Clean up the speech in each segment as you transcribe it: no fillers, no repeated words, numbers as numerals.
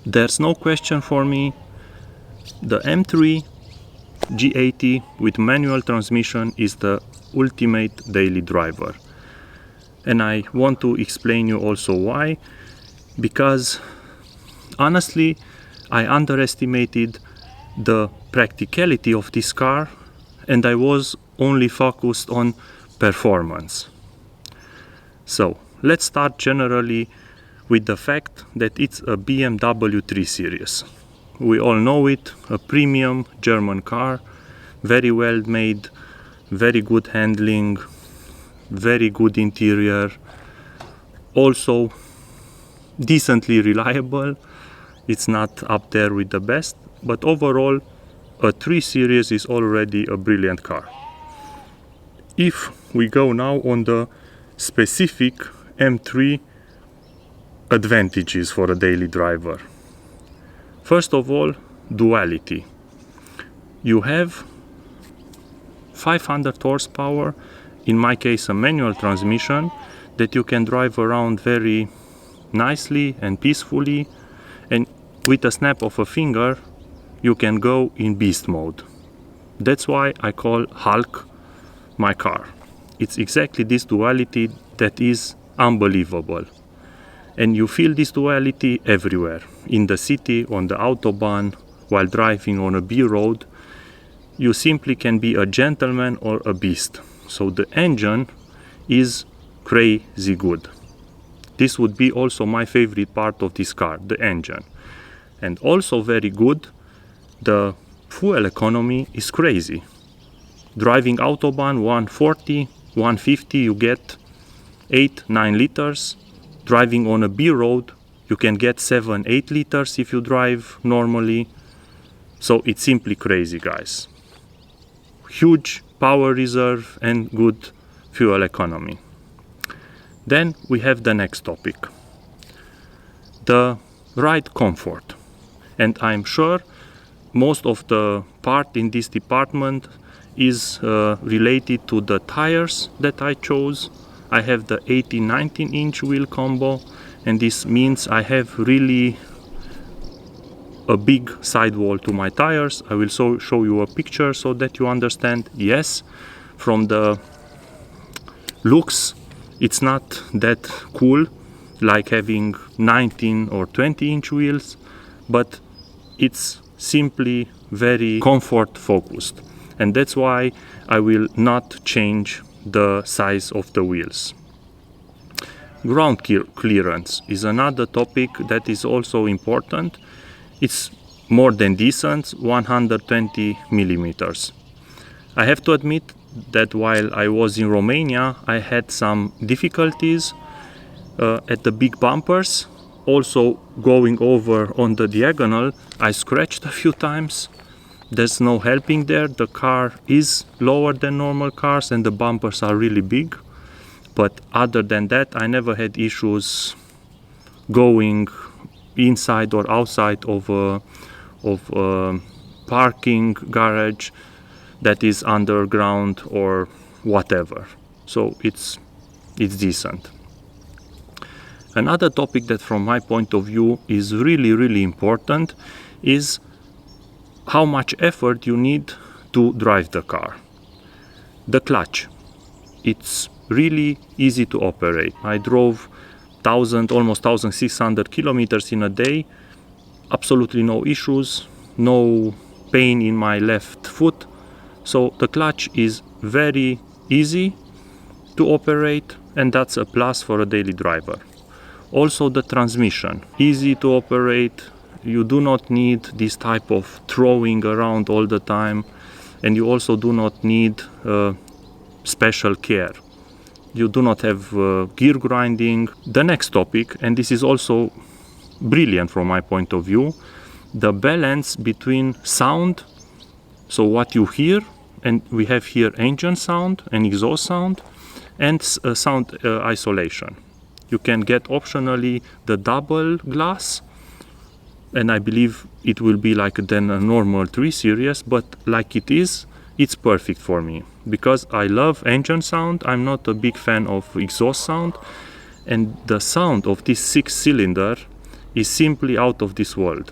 There's no question for me, the M3 G80 with manual transmission is the ultimate daily driver. And I want to explain you also why, because honestly I underestimated the practicality of this car and I was only focused on performance. So let's start generally with the fact that it's a BMW 3 Series. We all know it, a premium German car, very well made, very good handling, very good interior, also decently reliable. It's not up there with the best, but overall a 3 Series is already a brilliant car. If we go now on the specific M3 advantages for a daily driver. First of all, duality. You have 500 horsepower, in my case a manual transmission, that you can drive around very nicely and peacefully, and with a snap of a finger you can go in beast mode. That's why I call Hulk my car. It's exactly this duality that is unbelievable. And you feel this duality everywhere. In the city, on the autobahn, while driving on a B road, you simply can be a gentleman or a beast. So the engine is crazy good. This would be also my favorite part of this car, the engine. And also very good, the fuel economy is crazy. Driving autobahn 140, 150, you get 8-9 liters. Driving on a B road, you can get 7-8 liters if you drive normally. So it's simply crazy, guys. Huge power reserve and good fuel economy. Then we have the next topic, the ride comfort. And I'm sure most of the part in this department is related to the tires that I chose. I have the 18-19 inch wheel combo, and this means I have really a big sidewall to my tires. I will show you a picture so that you understand. Yes, from the looks it's not that cool like having 19 or 20 inch wheels, but it's simply very comfort focused, and that's why I will not change the size of the wheels. Ground clearance is another topic that is also important. It's more than decent, 120 millimeters. I have to admit that while I was in Romania, I had some difficulties at the big bumpers. Also going over on the diagonal, I scratched a few times. There's no helping there. The car is lower than normal cars and the bumpers are really big. But other than that, I never had issues going inside or outside of a parking garage that is underground or whatever. So it's decent. Another topic that from my point of view is really important is how much effort you need to drive the car. The clutch. It's really easy to operate. I drove almost 1,600 kilometers in a day. Absolutely no issues, no pain in my left foot. So the clutch is very easy to operate, and that's a plus for a daily driver. Also the transmission, easy to operate. You do not need this type of throwing around all the time, and you also do not need special care. You do not have gear grinding. The next topic, and this is also brilliant from my point of view, the balance between sound, so what you hear, and we have here engine sound and exhaust sound, and sound isolation. You can get optionally the double glass, and I believe it will be like then a normal 3 Series, but like it is, it's perfect for me because I love engine sound. I'm not a big fan of exhaust sound, and the sound of this 6-cylinder is simply out of this world.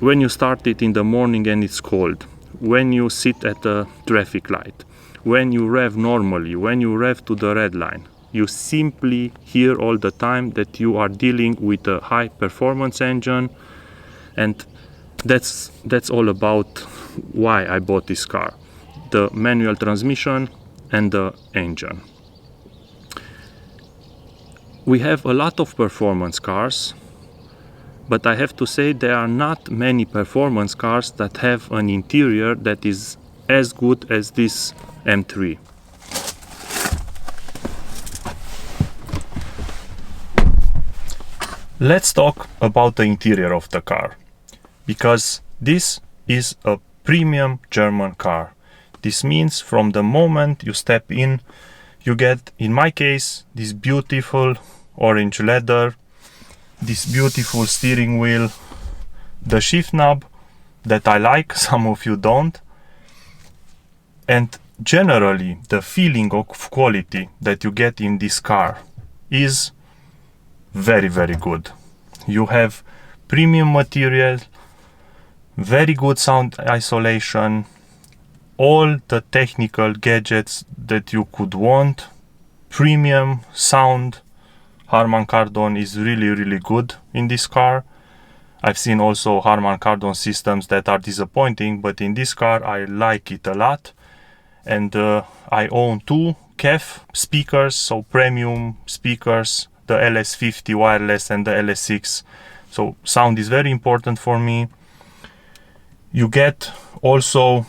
When you start it in the morning and it's cold, when you sit at a traffic light, when you rev normally, when you rev to the red line, you simply hear all the time that you are dealing with a high performance engine, and that's all about why I bought this car. The manual transmission and the engine. We have a lot of performance cars, but I have to say there are not many performance cars that have an interior that is as good as this M3. Let's talk about the interior of the car, because this is a premium German car. This means from the moment you step in, you get, in my case, this beautiful orange leather, this beautiful steering wheel, the shift knob that I like, some of you don't, and generally the feeling of quality that you get in this car is very, very good. You have premium material, very good sound isolation, all the technical gadgets that you could want, premium sound. Harman Kardon is really good in this car. I've seen also Harman Kardon systems that are disappointing, but in this car I like it a lot. And I own two KEF speakers, so premium speakers, the LS50 wireless and the LS6. So sound is very important for me. You get also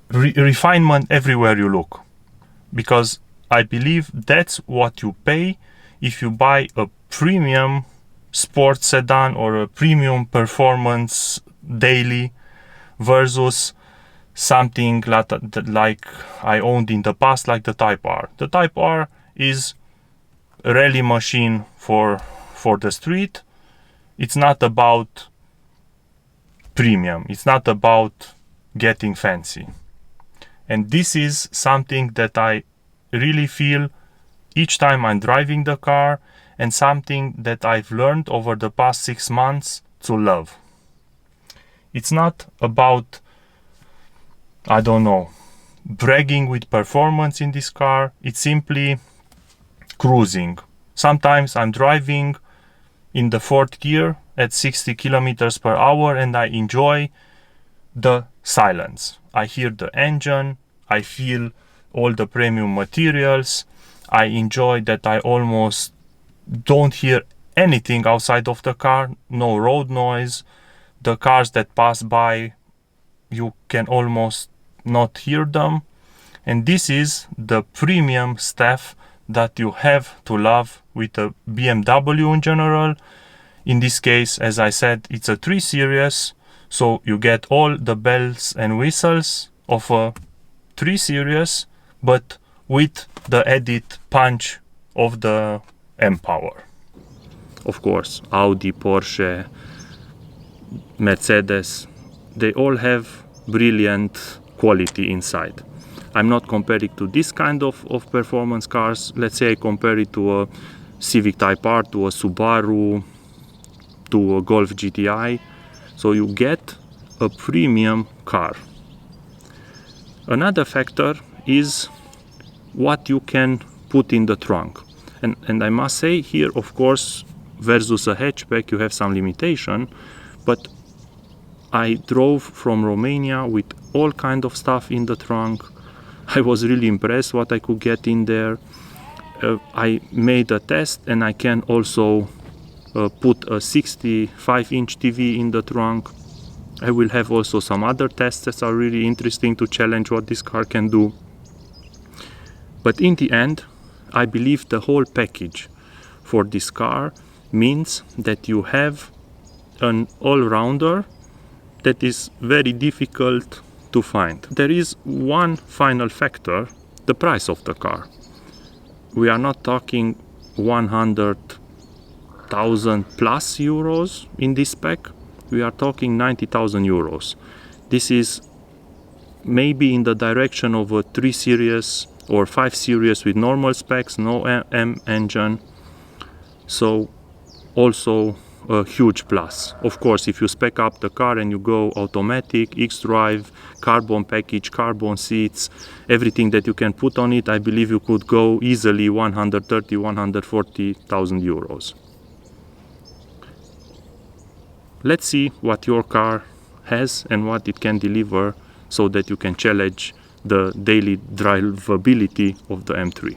refinement everywhere you look, because I believe that's what you pay if you buy a premium sports sedan or a premium performance daily versus something like I owned in the past, like the Type R. The Type R is a rally machine for the street. It's not about premium, it's not about getting fancy. And this is something that I really feel each time I'm driving the car, and something that I've learned over the past 6 months to love. It's not about, I don't know, bragging with performance in this car. It's simply cruising. Sometimes I'm driving in the 4th gear at 60 kilometers per hour and I enjoy the silence. I hear the engine, I feel all the premium materials, I enjoy that I almost don't hear anything outside of the car, no road noise. The cars that pass by, you can almost not hear them. And this is the premium stuff that you have to love with a BMW in general. In this case, as I said, it's a 3 Series, so you get all the bells and whistles of a 3 Series, but with the added punch of the M-Power. Of course, Audi, Porsche, Mercedes, they all have brilliant quality inside. I'm not comparing to this kind of performance cars. Let's say I compare it to a Civic Type R, to a Subaru, to a Golf GTI. So you get a premium car. Another factor is what you can put in the trunk. And I must say here, of course, versus a hatchback, you have some limitation, but I drove from Romania with all kind of stuff in the trunk. I was really impressed what I could get in there. I made a test and I can also put a 65-inch TV in the trunk. I will have also some other tests that are really interesting to challenge what this car can do. But in the end, I believe the whole package for this car means that you have an all-rounder that is very difficult to find. There is one final factor, the price of the car. We are not talking 100,000 plus euros in this spec. We are talking 90,000 euros. This is maybe in the direction of a 3 Series or 5 Series with normal specs, no M engine. So also a huge plus. Of course, if you spec up the car and you go automatic, X-Drive, carbon package, carbon seats, everything that you can put on it, I believe you could go easily 130, 140,000 euros. Let's see what your car has and what it can deliver so that you can challenge the daily drivability of the M3.